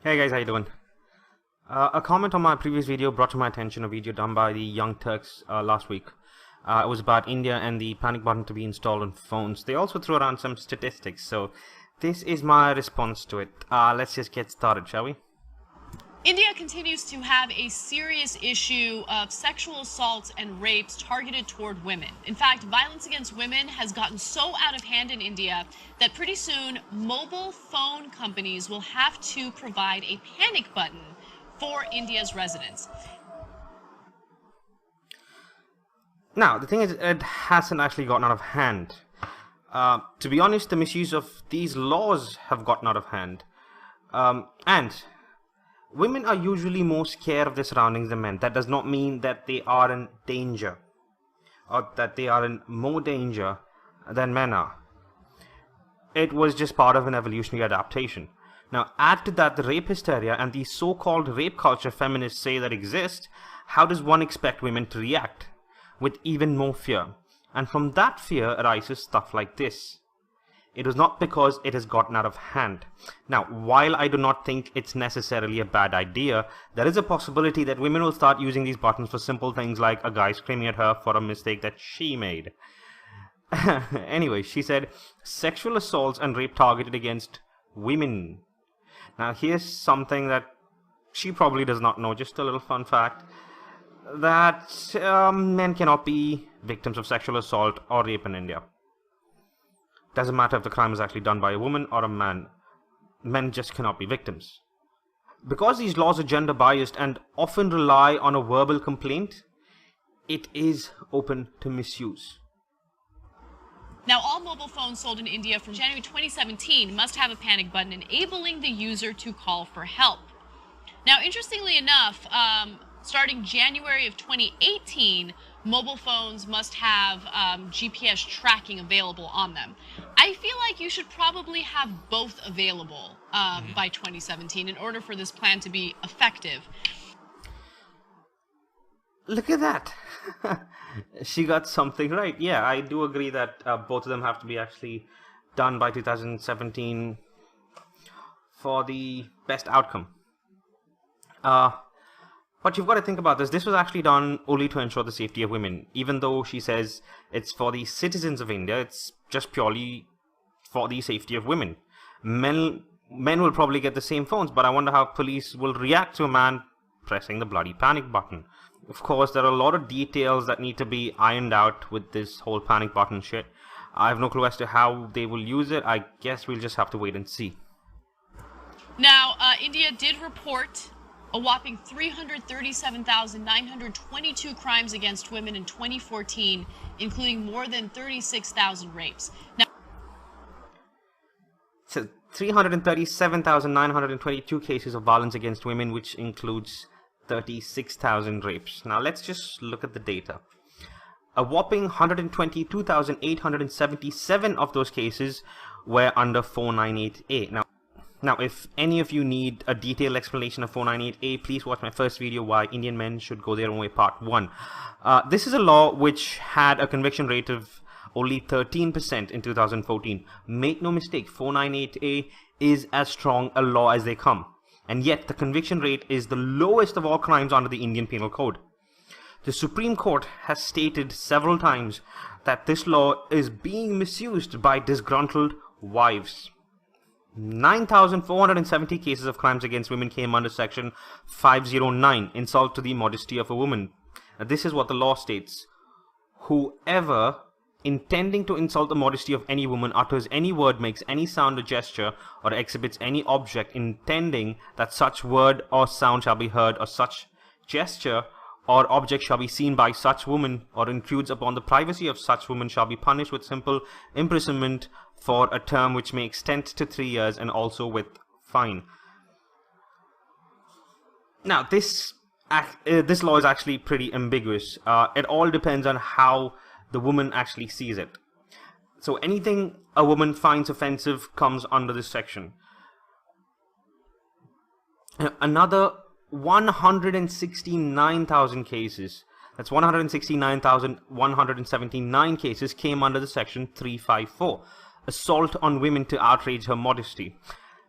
Hey guys, how you doing? A comment on my previous video brought to my attention a video done by the young Turks last week. It was about India and the panic button to be installed on phones. They also threw around some statistics, so this is my response to it. Let's just get started, shall we? India continues to have a serious issue of sexual assaults and rapes targeted toward women. In fact, violence against women has gotten so out of hand in India that pretty soon mobile phone companies will have to provide a panic button for India's residents. Now, the thing is, it hasn't actually gotten out of hand. To be honest, the misuse of these laws have gotten out of hand. And women are usually more scared of their surroundings than men. That does not mean that they are in danger, or that they are in more danger than men are. It was just part of an evolutionary adaptation. Now, add to that the rape hysteria and the so-called rape culture feminists say that exist. How does one expect women to react? With even more fear. And from that fear arises stuff like this. It was not because it has gotten out of hand. Now, while I do not think it's necessarily a bad idea, there is a possibility that women will start using these buttons for simple things like a guy screaming at her for a mistake that she made. Anyway, she said, sexual assaults and rape targeted against women. Now, here's something that she probably does not know, just a little fun fact, that men cannot be victims of sexual assault or rape in India. Doesn't matter if the crime is actually done by a woman or a man. Men just cannot be victims. Because these laws are gender biased and often rely on a verbal complaint, it is open to misuse. Now, all mobile phones sold in India from January 2017 must have a panic button enabling the user to call for help. Now, interestingly enough, starting January of 2018, mobile phones must have GPS tracking available on them. I feel like you should probably have both available by 2017 in order for this plan to be effective. Look at that. She got something right. Yeah, I do agree that both of them have to be actually done by 2017 for the best outcome. But you've got to think about this. This was actually done only to ensure the safety of women. Even though she says it's for the citizens of India, it's just purely for the safety of women. Men will probably get the same phones, but I wonder how police will react to a man pressing the bloody panic button. Of course, there are a lot of details that need to be ironed out with this whole panic button shit. I have no clue as to how they will use it. I guess we'll just have to wait and see. Now, India did report a whopping 337,922 crimes against women in 2014, including more than 36,000 rapes. Now, so 337,922 cases of violence against women, which includes 36,000 rapes. Now let's just look at the data. A whopping 122,877 of those cases were under 498A. Now, if any of you need a detailed explanation of 498A, please watch my first video, Why Indian Men Should Go Their Own Way, Part 1. This is a law which had a conviction rate of only 13% in 2014. Make no mistake, 498A is as strong a law as they come. And yet, the conviction rate is the lowest of all crimes under the Indian Penal Code. The Supreme Court has stated several times that this law is being misused by disgruntled wives. 9,470 cases of crimes against women came under Section 509, insult to the modesty of a woman. Now, this is what the law states. Whoever intending to insult the modesty of any woman utters any word, makes any sound or gesture, or exhibits any object intending that such word or sound shall be heard, or such gesture or object shall be seen by such woman, or intrudes upon the privacy of such woman, shall be punished with simple imprisonment for a term which may extend to 3 years, and also with fine. Now, this law is actually pretty ambiguous. It all depends on how the woman actually sees it. So anything a woman finds offensive comes under this section. Another 169,000 cases, that's 169,179 cases, came under the section 354, assault on women to outrage her modesty.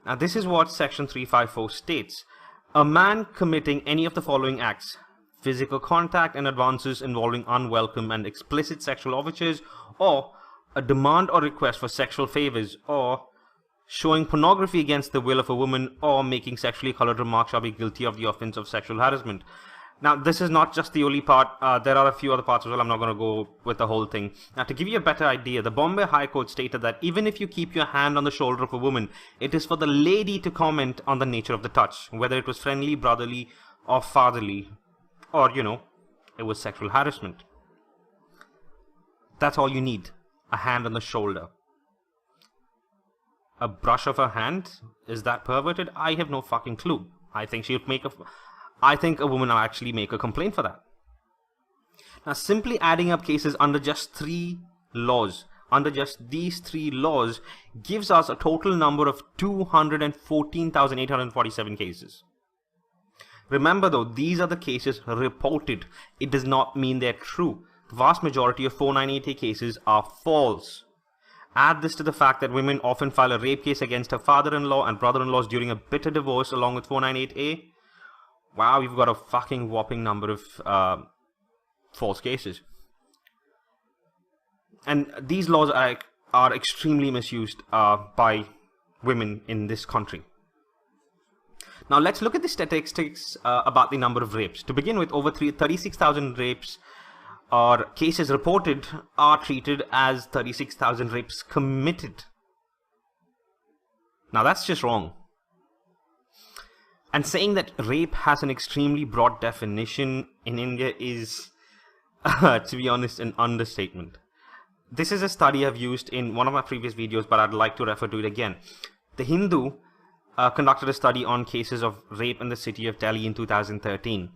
Now this is what section 354 states. A man committing any of the following acts: physical contact and advances involving unwelcome and explicit sexual overtures, or a demand or request for sexual favors, or showing pornography against the will of a woman, or making sexually colored remarks, shall be guilty of the offense of sexual harassment. Now, this is not just the only part. There are a few other parts as well. I'm not going to go with the whole thing. Now, to give you a better idea, the Bombay High Court stated that even if you keep your hand on the shoulder of a woman, it is for the lady to comment on the nature of the touch, whether it was friendly, brotherly, or fatherly, or, you know, it was sexual harassment. That's all you need. A hand on the shoulder. A brush of her hand? Is that perverted? I have no fucking clue. I think a woman will actually make a complaint for that. Now, simply adding up cases under just these 3 laws, gives us a total number of 214,847 cases. Remember though, these are the cases reported. It does not mean they're true. The vast majority of 498A cases are false. Add this to the fact that women often file a rape case against her father-in-law and brother-in-laws during a bitter divorce along with 498A. Wow, we've got a fucking whopping number of false cases. And these laws are extremely misused by women in this country. Now let's look at the statistics about the number of rapes. To begin with, over 36,000 rapes or cases reported are treated as 36,000 rapes committed. Now that's just wrong. And saying that rape has an extremely broad definition in India is, to be honest, an understatement. This is a study I've used in one of my previous videos, but I'd like to refer to it again. The Hindu conducted a study on cases of rape in the city of Delhi in 2013.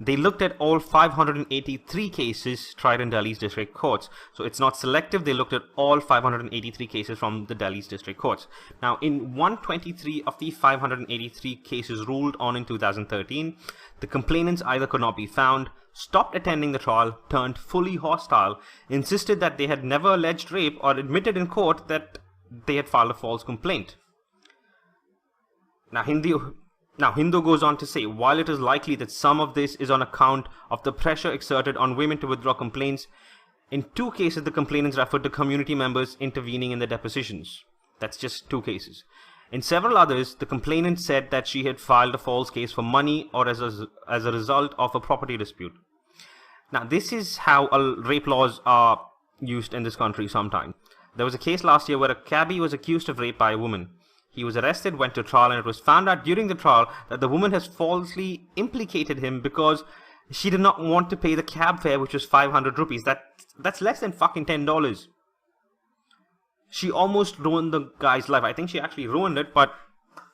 They looked at all 583 cases tried in Delhi's district courts. So it's not selective, they looked at all 583 cases from the Delhi's district courts. Now, in 123 of the 583 cases ruled on in 2013, the complainants either could not be found, stopped attending the trial, turned fully hostile, insisted that they had never alleged rape, or admitted in court that they had filed a false complaint. Now, Hindu goes on to say, while it is likely that some of this is on account of the pressure exerted on women to withdraw complaints, in 2 cases the complainants referred to community members intervening in the depositions. That's just 2 cases. In several others, the complainant said that she had filed a false case for money or as a result of a property dispute. Now, this is how rape laws are used in this country sometimes. There was a case last year where a cabbie was accused of rape by a woman. He was arrested, went to trial, and it was found out during the trial that the woman has falsely implicated him because she did not want to pay the cab fare, which was 500 rupees. That's less than fucking $10. She almost ruined the guy's life. I think she actually ruined it, but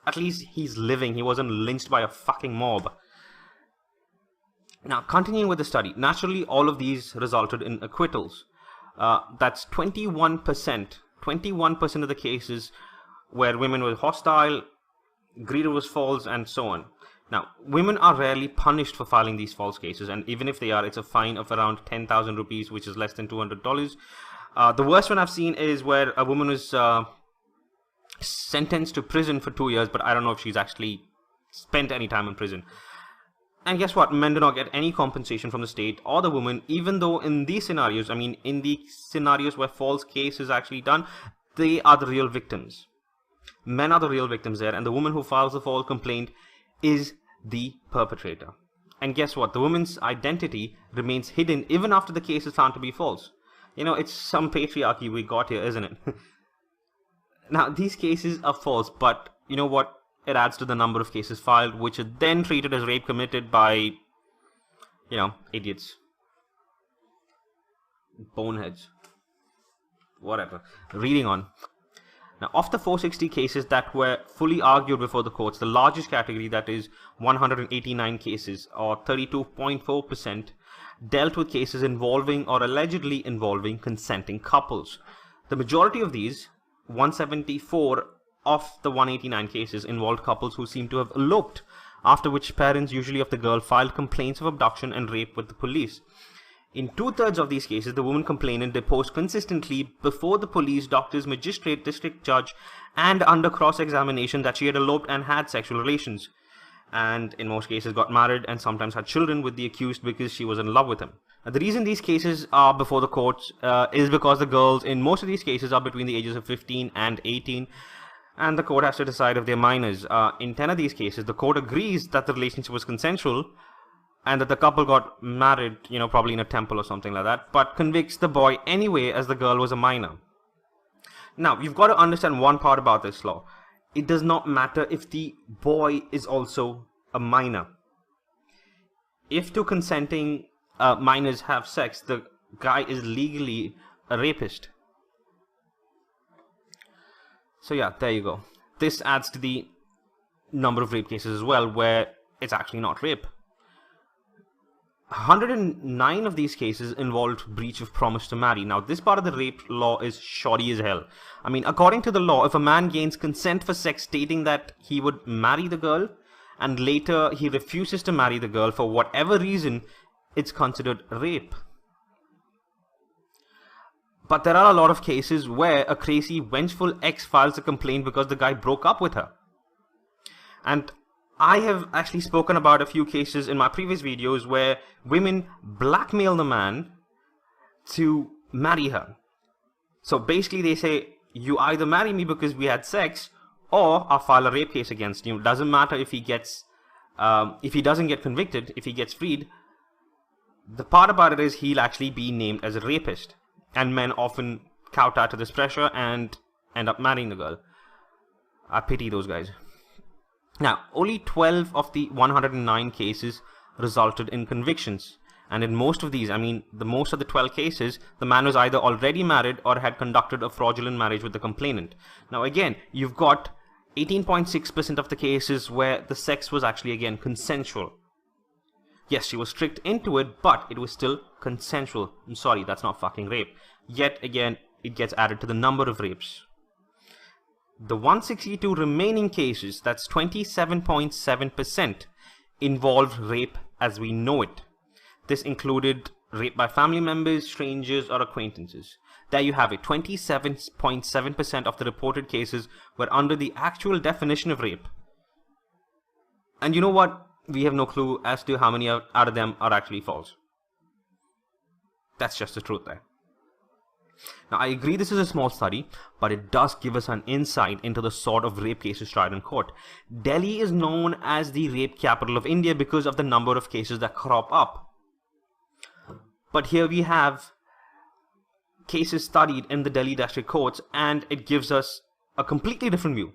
at least he's living. He wasn't lynched by a fucking mob. Now, continuing with the study, naturally all of these resulted in acquittals. That's 21%. 21% of the cases where women were hostile, greeted was false, and so on. Now, women are rarely punished for filing these false cases, and even if they are, it's a fine of around 10,000 rupees, which is less than $200. The worst one I've seen is where a woman was sentenced to prison for 2 years, but I don't know if she's actually spent any time in prison. And guess what? Men do not get any compensation from the state or the woman, even though in these scenarios, in the scenarios where false case is actually done, they are the real victims. Men are the real victims there, and the woman who files the false complaint is the perpetrator. And guess what? The woman's identity remains hidden even after the case is found to be false. You know, it's some patriarchy we got here, isn't it? Now, these cases are false, but you know what? It adds to the number of cases filed, which are then treated as rape committed by, idiots. Boneheads. Whatever. Reading on. Now, of the 460 cases that were fully argued before the courts, the largest category, that is 189 cases, or 32.4%, dealt with cases involving or allegedly involving consenting couples. The majority of these, 174 of the 189 cases, involved couples who seem to have eloped, after which parents, usually of the girl, filed complaints of abduction and rape with the police. In 2/3 of these cases, the woman complainant deposed consistently before the police, doctors, magistrate, district judge, and under cross-examination that she had eloped and had sexual relations. And in most cases got married and sometimes had children with the accused because she was in love with him. Now, the reason these cases are before the courts is because the girls in most of these cases are between the ages of 15 and 18. And the court has to decide if they're minors. In 10 of these cases, the court agrees that the relationship was consensual and that the couple got married, probably in a temple or something like that, but convicts the boy anyway as the girl was a minor. Now, you've got to understand one part about this law. It does not matter if the boy is also a minor. If two consenting minors have sex, the guy is legally a rapist. So yeah, there you go. This adds to the number of rape cases as well, where it's actually not rape. 109 of these cases involved breach of promise to marry. Now, this part of the rape law is shoddy as hell. I mean, according to the law, if a man gains consent for sex stating that he would marry the girl, and later he refuses to marry the girl for whatever reason, it's considered rape. But there are a lot of cases where a crazy, vengeful ex files a complaint because the guy broke up with her. And I have actually spoken about a few cases in my previous videos where women blackmail the man to marry her. So basically they say, you either marry me because we had sex, or I'll file a rape case against you. Doesn't matter if he doesn't get convicted, if he gets freed. The part about it is he'll actually be named as a rapist. And men often kowtow to this pressure and end up marrying the girl. I pity those guys. Now, only 12 of the 109 cases resulted in convictions. And in most of these, most of the 12 cases, the man was either already married or had conducted a fraudulent marriage with the complainant. Now again, you've got 18.6% of the cases where the sex was actually, again, consensual. Yes, she was tricked into it, but it was still consensual. I'm sorry, that's not fucking rape. Yet again, it gets added to the number of rapes. The 162 remaining cases, that's 27.7%, involved rape as we know it. This included rape by family members, strangers, or acquaintances. There you have it, 27.7% of the reported cases were under the actual definition of rape. And you know what? We have no clue as to how many out of them are actually false. That's just the truth there. Now, I agree this is a small study, but it does give us an insight into the sort of rape cases tried in court. Delhi is known as the rape capital of India because of the number of cases that crop up. But here we have cases studied in the Delhi district courts, and it gives us a completely different view.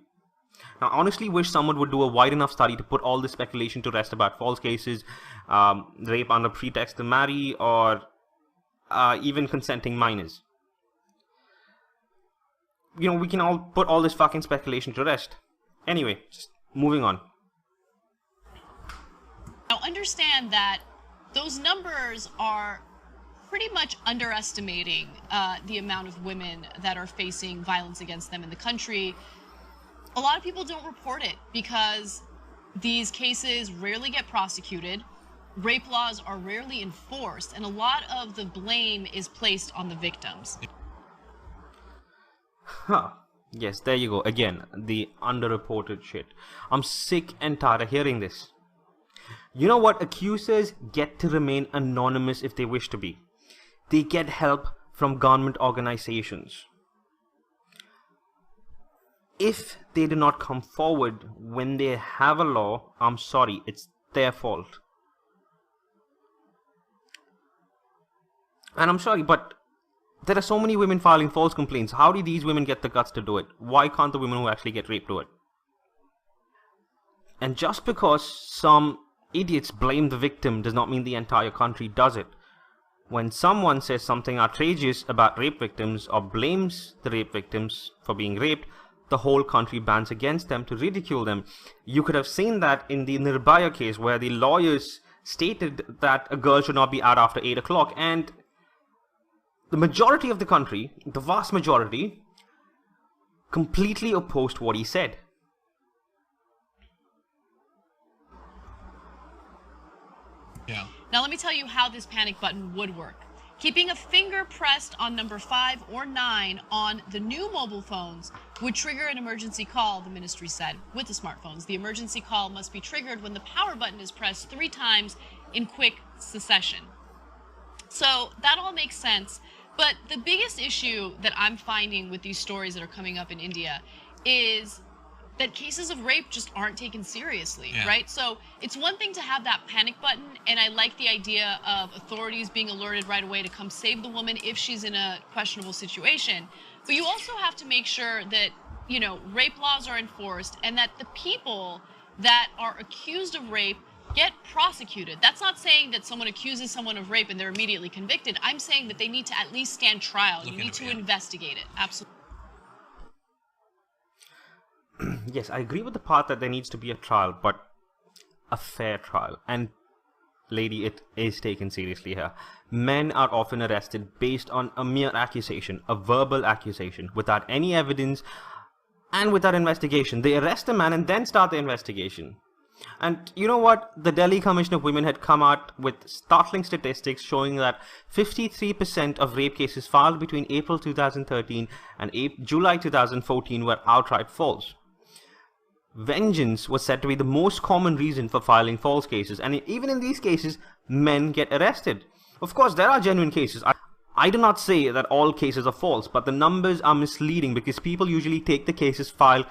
Now, I honestly wish someone would do a wide enough study to put all the speculation to rest about false cases, rape under pretext to marry, or even consenting minors. We can all put all this fucking speculation to rest. Anyway, just moving on. Now, understand that those numbers are pretty much underestimating the amount of women that are facing violence against them in the country. A lot of people don't report it because these cases rarely get prosecuted, rape laws are rarely enforced, and a lot of the blame is placed on the victims. Huh. Yes, there you go. Again, the underreported shit. I'm sick and tired of hearing this. You know what? Accusers get to remain anonymous if they wish to be. They get help from government organizations. If they do not come forward when they have a law, I'm sorry, it's their fault. And I'm sorry, but there are so many women filing false complaints. How do these women get the guts to do it? Why can't the women who actually get raped do it? And just because some idiots blame the victim does not mean the entire country does it. When someone says something outrageous about rape victims or blames the rape victims for being raped, the whole country bands against them to ridicule them. You could have seen that in the Nirbhaya case where the lawyers stated that a girl should not be out after 8 o'clock, and the majority of the country, the vast majority, completely opposed what he said. Yeah. Now let me tell you how this panic button would work. Keeping a finger pressed on number 5 or 9 on the new mobile phones would trigger an emergency call, the ministry said. With the smartphones, the emergency call must be triggered when the power button is pressed 3 times in quick succession. So that all makes sense. But the biggest issue that I'm finding with these stories that are coming up in India is that cases of rape just aren't taken seriously, right? So it's one thing to have that panic button, and I like the idea of authorities being alerted right away to come save the woman if she's in a questionable situation. But you also have to make sure that, you know, rape laws are enforced and that the people that are accused of rape get prosecuted. That's not saying that someone accuses someone of rape and they're immediately convicted. I'm saying that they need to at least stand trial. You need to investigate it. Absolutely. Yes, I agree with the part that there needs to be a trial, but a fair trial. And, lady, it is taken seriously here. Men are often arrested based on a mere accusation, a verbal accusation, without any evidence and without investigation. They arrest a man and then start the investigation. And you know what? The Delhi Commission of Women had come out with startling statistics showing that 53% of rape cases filed between April 2013 and July 2014 were outright false. Vengeance was said to be the most common reason for filing false cases, and even in these cases, men get arrested. Of course, there are genuine cases. I do not say that all cases are false, but the numbers are misleading because people usually take the cases filed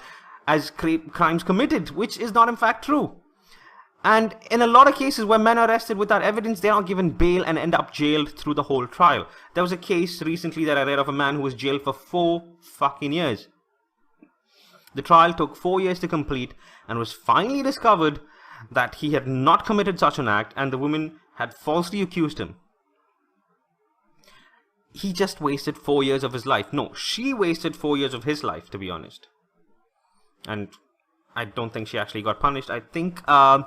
as crimes committed, which is not in fact true. And in a lot of cases where men are arrested without evidence, they are given bail and end up jailed through the whole trial. There was a case recently that I read of a man who was jailed for 4 fucking years. The trial took 4 years to complete and was finally discovered that he had not committed such an act and the woman had falsely accused him. He just wasted 4 years of his life. No, she wasted 4 years of his life, to be honest. And I don't think she actually got punished. I think the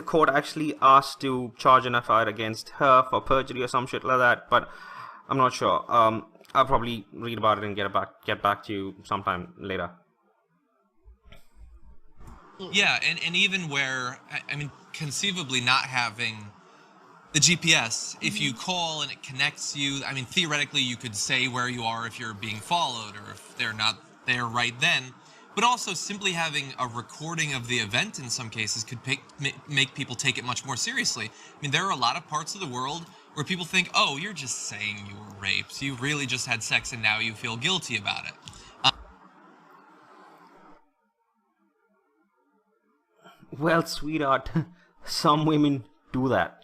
court actually asked to charge an FIR against her for perjury or some shit like that, but I'm not sure. I'll probably read about it and get back to you sometime later. Yeah, and even where, I mean, conceivably not having the GPS, if you call and it connects you, I mean, theoretically you could say where you are if you're being followed or if they're not there right then. But also simply having a recording of the event in some cases could make people take it much more seriously. I mean, there are a lot of parts of the world where people think, oh, you're just saying you were raped. You really just had sex and now you feel guilty about it. Well, sweetheart, some women do that.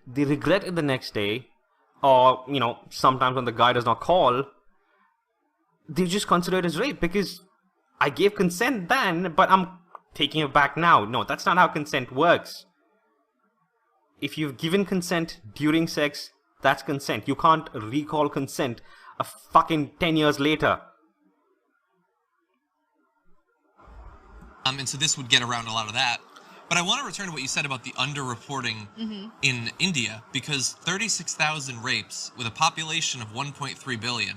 They regret it the next day, or, you know, sometimes when the guy does not call, they just consider it as rape because I gave consent then, but I'm taking it back now. No, that's not how consent works. If you've given consent during sex, that's consent. You can't recall consent a fucking 10 years later. And so this would get around a lot of that. But I want to return to what you said about the underreporting in India, because 36,000 rapes with a population of 1.3 billion.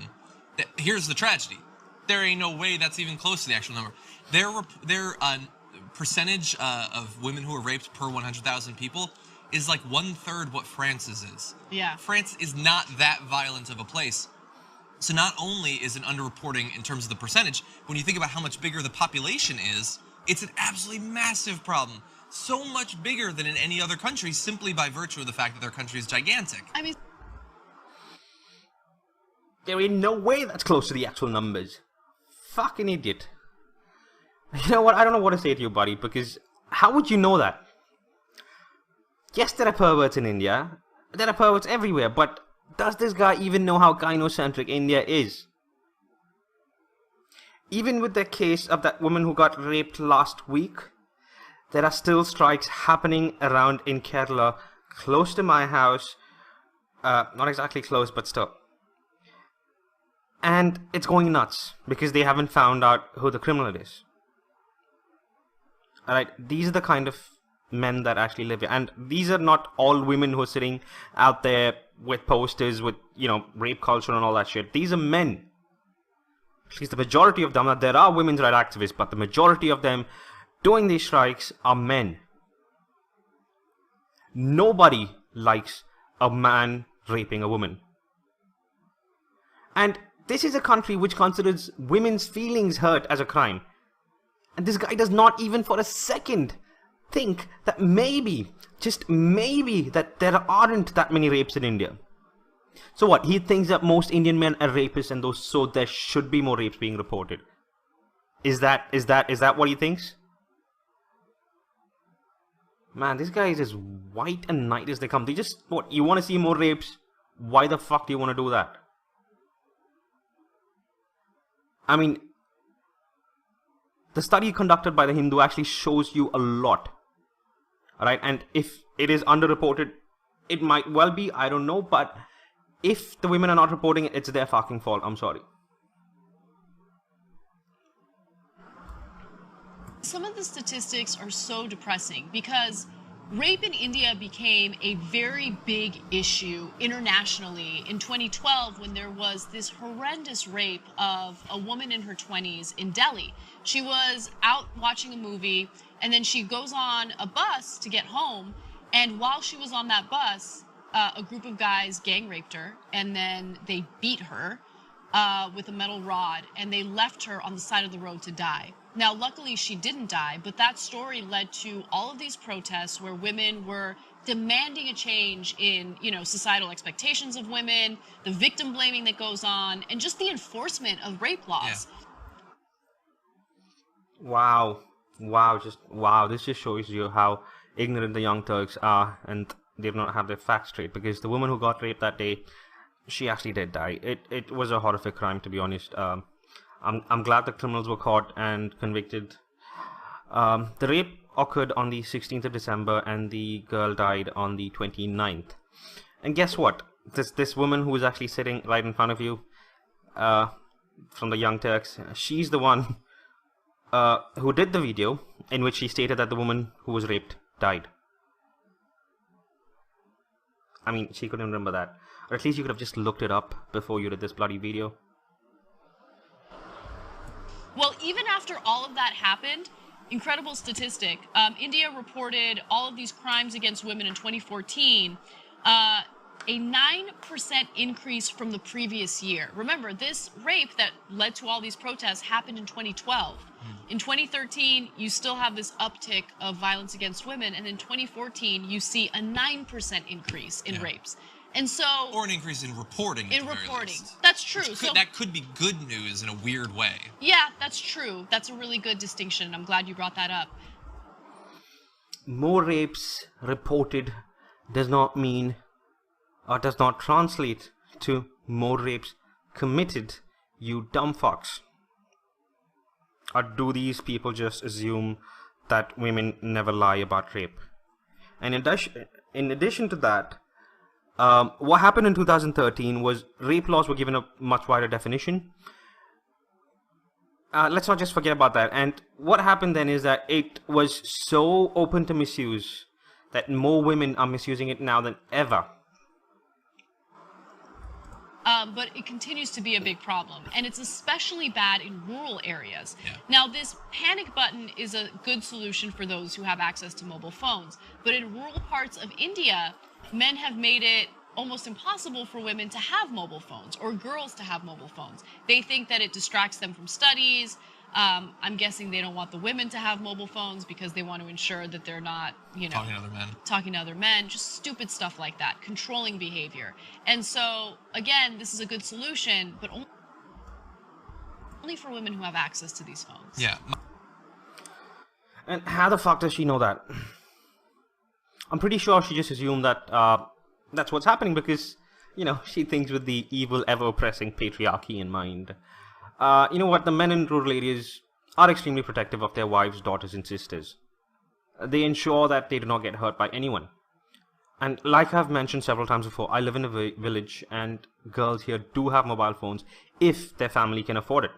Here's the tragedy. There ain't no way that's even close to the actual number. Their percentage of women who are raped per 100,000 people is like 1/3 what France's is. Yeah. France is not that violent of a place. So not only is it underreporting in terms of the percentage, when you think about how much bigger the population is, it's an absolutely massive problem. So much bigger than in any other country simply by virtue of the fact that their country is gigantic. I mean, there ain't no way that's close to the actual numbers. Fucking idiot. You know what? I don't know what to say to you, buddy, because how would you know that? Yes, there are perverts in India. There are perverts everywhere, but does this guy even know how gynocentric India is? Even with the case of that woman who got raped last week, there are still strikes happening around in Kerala, close to my house. Not exactly close, but still. And it's going nuts, because they haven't found out who the criminal is. Alright, these are the kind of men that actually live here. And these are not all women who are sitting out there with posters with, you know, rape culture and all that shit. These are men. At least the majority of them. There are women's rights activists, but the majority of them doing these strikes are men. Nobody likes a man raping a woman. And this is a country which considers women's feelings hurt as a crime. And this guy does not even for a second think that maybe, just maybe, that there aren't that many rapes in India. So what? He thinks that most Indian men are rapists, and so there should be more rapes being reported. Is that what he thinks? Man, this guy is as white and knight as they come. They just, what? You want to see more rapes? Why the fuck do you want to do that? I mean, the study conducted by the Hindu actually shows you a lot. Alright, and if it is underreported, it might well be, I don't know, but if the women are not reporting it, it's their fucking fault. I'm sorry. Some of the statistics are so depressing because rape in India became a very big issue internationally in 2012 when there was this horrendous rape of a woman in her 20s in Delhi. She was out watching a movie and then she goes on a bus to get home, and while she was on that bus, a group of guys gang raped her, and then they beat her with a metal rod, and they left her on the side of the road to die. Now, luckily, she didn't die, but that story led to all of these protests where women were demanding a change in, societal expectations of women, the victim blaming that goes on, and just the enforcement of rape laws. Yeah. Wow. This just shows you how ignorant the young Turks are, and they do not have their facts straight, because the woman who got raped that day, she actually did die. It was a horrific crime, to be honest. I'm glad the criminals were caught and convicted. The rape occurred on the 16th of December, and the girl died on the 29th. And guess what? This woman who is actually sitting right in front of you, from the Young Turks, she's the one who did the video in which she stated that the woman who was raped died. I mean, she couldn't remember that. Or at least you could have just looked it up before you did this bloody video. Well, even after all of that happened, incredible statistic, India reported all of these crimes against women in 2014, a 9% increase from the previous year. Remember, this rape that led to all these protests happened in 2012. In 2013, you still have this uptick of violence against women, and in 2014, you see a 9% increase in rapes. And so, or an increase in reporting. In reporting, that's true. That could be good news in a weird way. Yeah, that's true. That's a really good distinction. I'm glad you brought that up. More rapes reported does not mean, or does not translate to more rapes committed, you dumb fucks. Or do these people just assume that women never lie about rape? And in addition to that, what happened in 2013 was rape laws were given a much wider definition. Let's not just forget about that. And what happened then is that it was so open to misuse that more women are misusing it now than ever. But it continues to be a big problem, and it's especially bad in rural areas. Yeah. Now, this panic button is a good solution for those who have access to mobile phones, but in rural parts of India, men have made it almost impossible for women to have mobile phones, or girls to have mobile phones. They think that it distracts them from studies. I'm guessing they don't want the women to have mobile phones because they want to ensure that they're not, talking to other men, just stupid stuff like that, controlling behavior. And so, again, this is a good solution, but only for women who have access to these phones. Yeah. And how the fuck does she know that? I'm pretty sure she just assumed that that's what's happening because, she thinks with the evil, ever-oppressing patriarchy in mind. You know what? The men in rural areas are extremely protective of their wives, daughters, and sisters. They ensure that they do not get hurt by anyone. And like I've mentioned several times before, I live in a village, and girls here do have mobile phones if their family can afford it.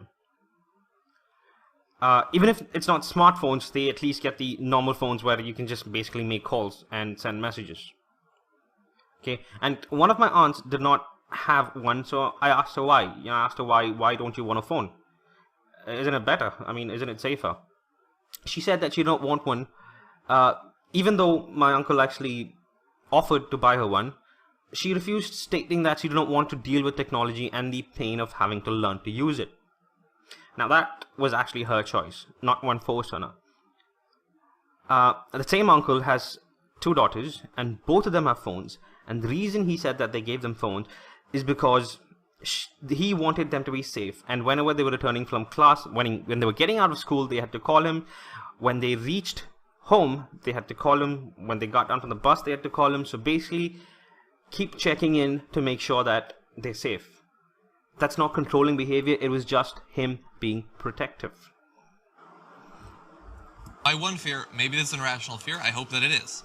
Even if it's not smartphones, they at least get the normal phones where you can just basically make calls and send messages. Okay, and one of my aunts did not have one, so I asked her why. I asked her why don't you want a phone? Isn't it better? I mean, isn't it safer? She said that she don't want one, even though my uncle actually offered to buy her one. she refused, stating that she did not want to deal with technology and the pain of having to learn to use it. Now that was actually her choice, not one forced on her. The same uncle has 2 daughters, and both of them have phones. And the reason he said that they gave them phones is because he wanted them to be safe. And whenever they were returning from class, when they were getting out of school, they had to call him. When they reached home, they had to call him. When they got down from the bus, they had to call him. So basically, keep checking in to make sure that they're safe. That's not controlling behavior. It was just him being protective. My one fear, maybe this is an irrational fear, I hope that it is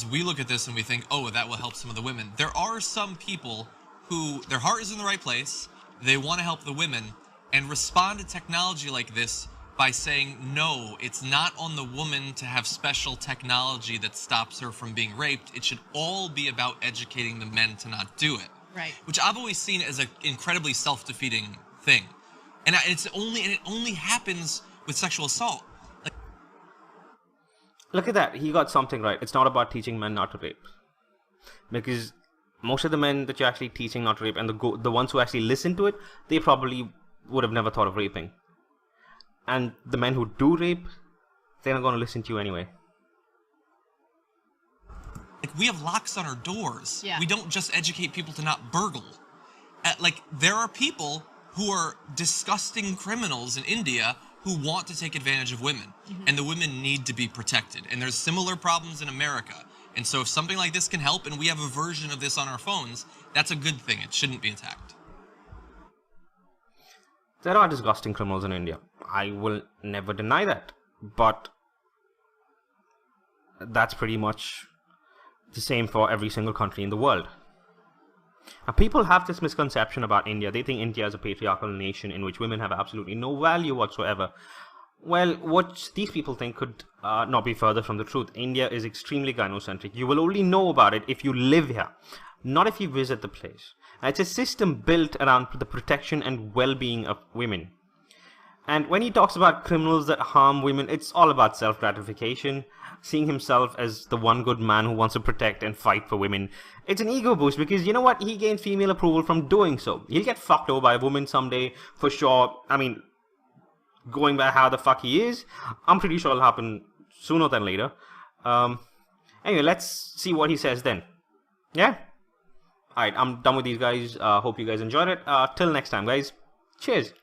we look at this and we think, oh, that will help some of the women. There are some people who, their heart is in the right place, they want to help the women, and respond to technology like this by saying, no, it's not on the woman to have special technology that stops her from being raped. It should all be about educating the men to not do it. Right. Which I've always seen as an incredibly self-defeating thing. And it only happens with sexual assault. Look at that. He got something right. It's not about teaching men not to rape. Because most of the men that you're actually teaching not to rape, and the ones who actually listen to it, they probably would have never thought of raping. And the men who do rape, they're not going to listen to you anyway. Like, we have locks on our doors. Yeah. We don't just educate people to not burgle. There are people who are disgusting criminals in India who want to take advantage of women. And the women need to be protected. And there's similar problems in America. And so if something like this can help, and we have a version of this on our phones, that's a good thing. It shouldn't be attacked. There are disgusting criminals in India. I will never deny that. But that's pretty much the same for every single country in the world. Now, people have this misconception about India. They think India is a patriarchal nation in which women have absolutely no value whatsoever. Well, what these people think could not be further from the truth. India is extremely gynocentric. You will only know about it if you live here, not if you visit the place. Now, it's a system built around the protection and well-being of women. And when he talks about criminals that harm women, it's all about self-gratification, seeing himself as the one good man who wants to protect and fight for women. It's an ego boost because, you know what, he gained female approval from doing so. He'll get fucked over by a woman someday, for sure. I mean, going by how the fuck he is, I'm pretty sure it'll happen sooner than later. Anyway, let's see what he says then. Yeah? Alright, I'm done with these guys. Hope you guys enjoyed it. Till next time, guys. Cheers.